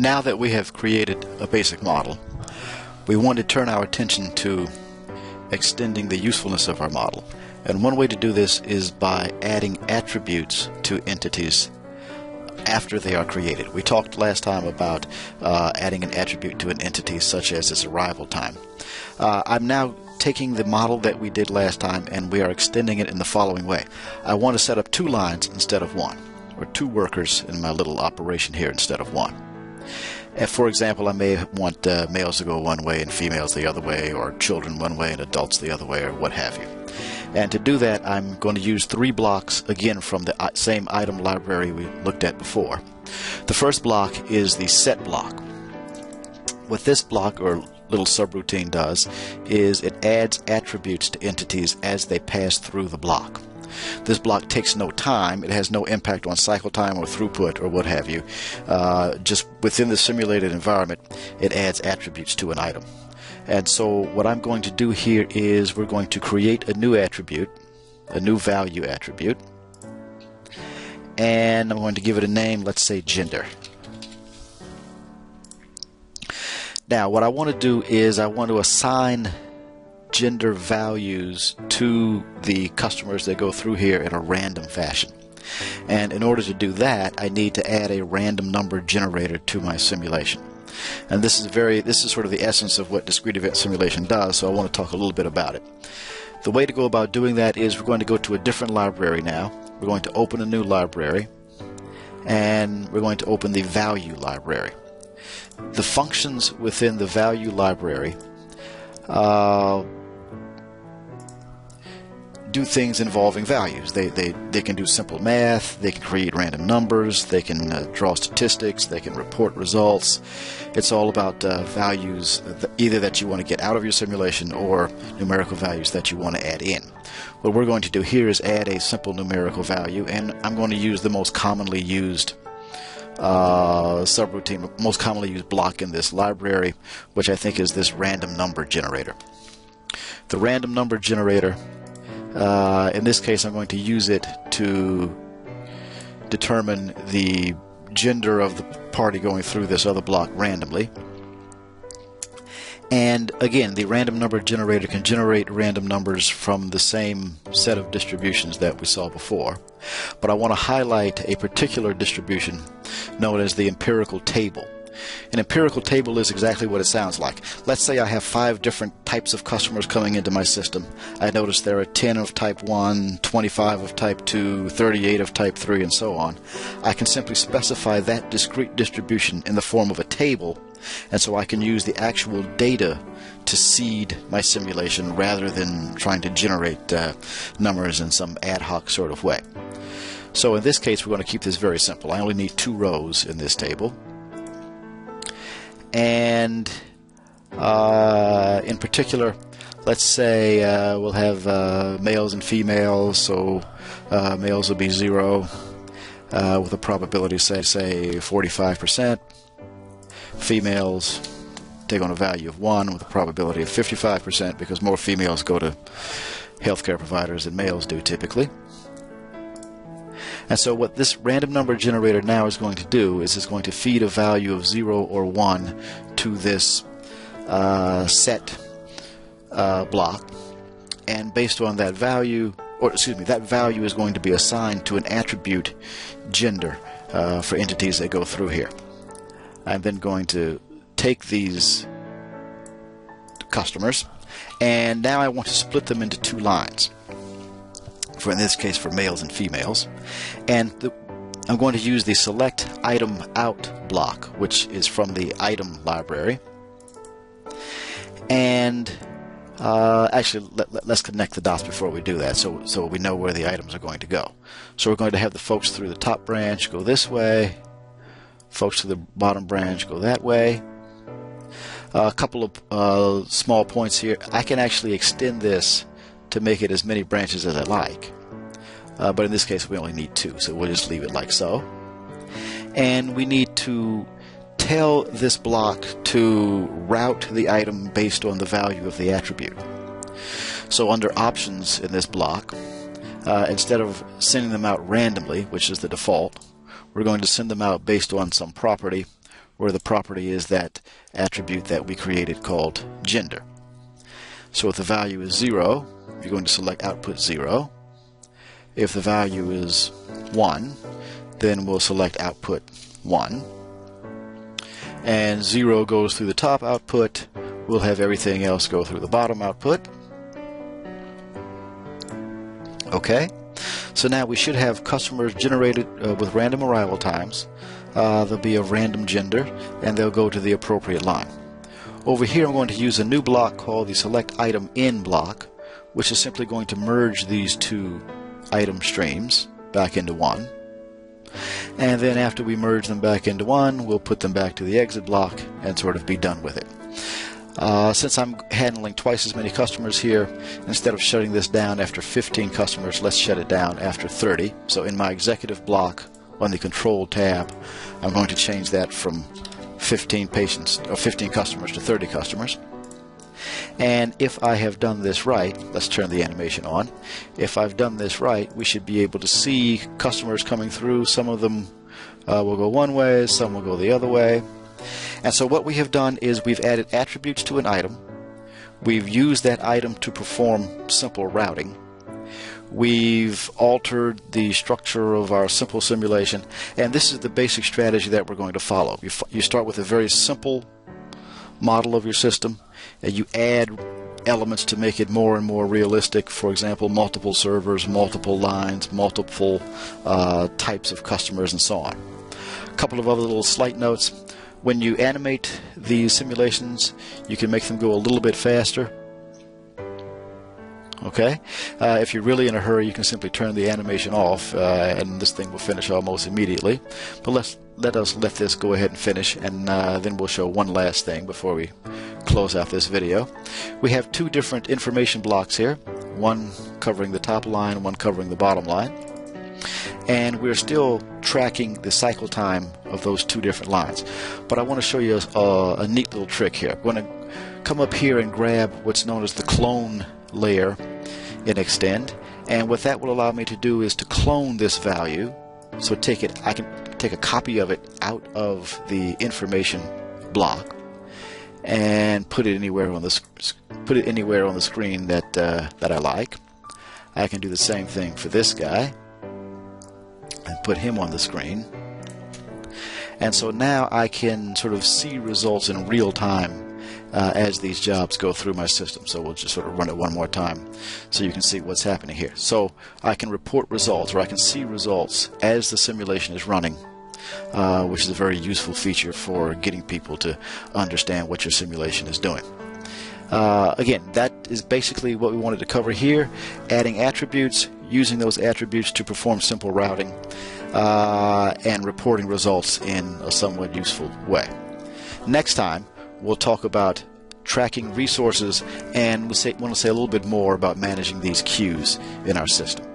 Now that we have created a basic model, we want to turn our attention to extending the usefulness of our model. And one way to do this is by adding attributes to entities after they are created. We talked last time about adding an attribute to an entity such as its arrival time. I'm now taking the model that we did last time and we are extending it in the following way. I want to set up 2 lines instead of 1, or 2 workers in my little operation here instead of 1. And for example, I may want males to go one way and females the other way, or children one way and adults the other way, or what have you. And to do that, I'm going to use 3 blocks, again from the same item library we looked at before. The first block is the set block. What this block, or little subroutine, does is it adds attributes to entities as they pass through the block. This block takes no time. It has no impact on cycle time or throughput or what have you. Just within the simulated environment, it adds attributes to an item. And so what I'm going to do here is we're going to create a new attribute, a new value attribute, and I'm going to give it a name, let's say gender. Now what I want to do is I want to assign gender values to the customers that go through here in a random fashion. And in order to do that, I need to add a random number generator to my simulation. And this is sort of the essence of what discrete event simulation does, so I want to talk a little bit about it. The way to go about doing that is we're going to go to a different library now. We're going to open a new library, and we're going to open the value library. The functions within the value library do things involving values. They can do simple math, they can create random numbers, they can draw statistics, they can report results. It's all about values either that you want to get out of your simulation or numerical values that you want to add in. What we're going to do here is add a simple numerical value, and I'm going to use the most commonly used subroutine, most commonly used block in this library, which I think is this random number generator. The random number generator, in this case, I'm going to use it to determine the gender of the party going through this other block randomly. And again, the random number generator can generate random numbers from the same set of distributions that we saw before. But I want to highlight a particular distribution known as the empirical table. An empirical table is exactly what it sounds like. Let's say I have 5 different types of customers coming into my system. I notice there are 10 of type 1, 25 of type 2, 38 of type 3, and so on. I can simply specify that discrete distribution in the form of a table, and so I can use the actual data to seed my simulation rather than trying to generate numbers in some ad hoc sort of way. So in this case, we're going to keep this very simple. I only need 2 rows in this table. And in particular, let's say we'll have males and females, so males will be 0 with a probability say 45%. Females take on a value of 1 with a probability of 55%, because more females go to healthcare providers than males do typically. And so what this random number generator now is going to do is it's going to feed a value of 0 or 1 to this set block, and based on that value, that value is going to be assigned to an attribute gender for entities that go through here. I'm then going to take these customers, and now I want to split them into 2 lines. In this case for males and females, and I'm going to use the select item out block, which is from the item library. And actually let's connect the dots before we do that, so we know where the items are going to go. So we're going to have the folks through the top branch go this way, folks to the bottom branch go that way. A couple of small points here. I can actually extend this to make it as many branches as I like, but in this case we only need 2, so we'll just leave it like so. And we need to tell this block to route the item based on the value of the attribute. So under options in this block, instead of sending them out randomly, which is the default, we're going to send them out based on some property. where the property is that attribute that we created called gender. So if the value is 0, you're going to select output 0. If the value is 1, then we'll select output 1. And 0 goes through the top output. We'll have everything else go through the bottom output. Okay, so now we should have customers generated with random arrival times. There'll be a random gender, and they'll go to the appropriate line. Over here I'm going to use a new block called the select item in block, which is simply going to merge these two item streams back into one. And then after we merge them back into one, we'll put them back to the exit block and sort of be done with it. Since I'm handling twice as many customers here, instead of shutting this down after 15 customers, let's shut it down after 30. So in my executive block on the control tab, I'm going to change that from 15 customers to 30 customers. And if I have done this right, let's turn the animation on. If I've done this right, we should be able to see customers coming through. Some of them will go one way, some will go the other way. And so what we have done is we've added attributes to an item. We've used that item to perform simple routing. We've altered the structure of our simple simulation, and this is the basic strategy that we're going to follow. You start with a very simple model of your system, and you add elements to make it more and more realistic. For example, multiple servers, multiple lines, multiple types of customers, and so on. A couple of other little slight notes. When you animate these simulations, you can make them go a little bit faster. Okay? If you're really in a hurry, you can simply turn the animation off, and this thing will finish almost immediately. But let us let this go ahead and finish, and then we'll show one last thing before we close out this video. We have two different information blocks here, one covering the top line, one covering the bottom line. And we're still tracking the cycle time of those two different lines. But I want to show you a neat little trick here. I'm going to come up here and grab what's known as the clone layer in Extend, and what that will allow me to do is to clone this value. So I can take a copy of it out of the information block and put it anywhere on the screen that I like. I can do the same thing for this guy and put him on the screen. And so now I can sort of see results in real time as these jobs go through my system. So we'll just sort of run it one more time so you can see what's happening here. So I can report results, or I can see results as the simulation is running, which is a very useful feature for getting people to understand what your simulation is doing. Again, that is basically what we wanted to cover here, adding attributes, using those attributes to perform simple routing, and reporting results in a somewhat useful way. Next time, we'll talk about tracking resources, and we'll want to say a little bit more about managing these queues in our system.